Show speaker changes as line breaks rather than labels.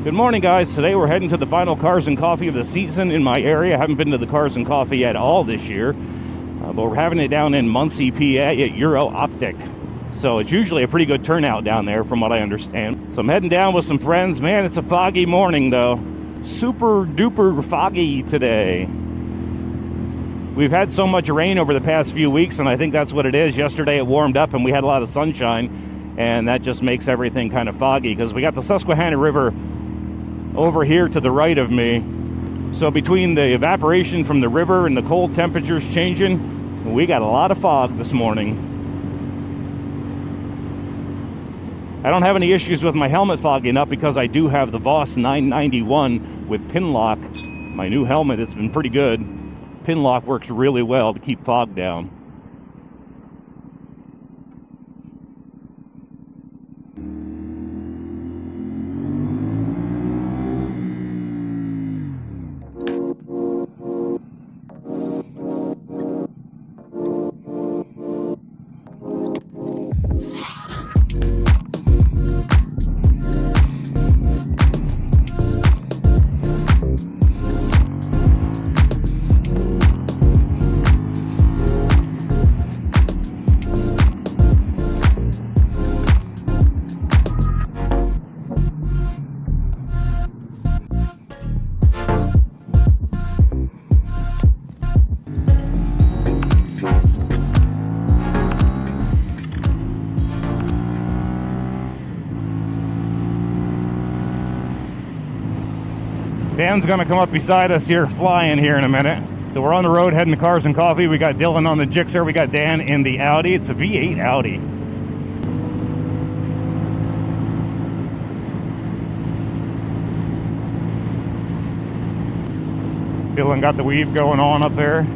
Good morning, guys. Today we're heading to the final Cars and Coffee of the season in my area. I haven't been to the Cars and Coffee at all this year, but we're having it down in Muncie, PA at Euro Optic. So it's usually a pretty good turnout down there from what I understand. So I'm heading down with some friends. Man, it's a foggy morning though. Super duper foggy today. We've had so much rain over the past few weeks, and I think that's what it is. Yesterday it warmed up and we had a lot of sunshine, and that just makes everything kind of foggy because we got the Susquehanna River over here to the right of me. So between the evaporation from the river and the cold temperatures changing, we got a lot of fog this morning. I don't have any issues with my helmet fogging up because I do have the Voss 991 with pin lock. My new helmet, it's been pretty good. Pin lock works really well to keep fog down. Dan's gonna come up beside us here, flying here in a minute. So we're on the road heading to Cars and Coffee. We got Dylan on the Gixxer. We got Dan in the Audi. It's a V8 Audi. Dylan got the weave going on up there.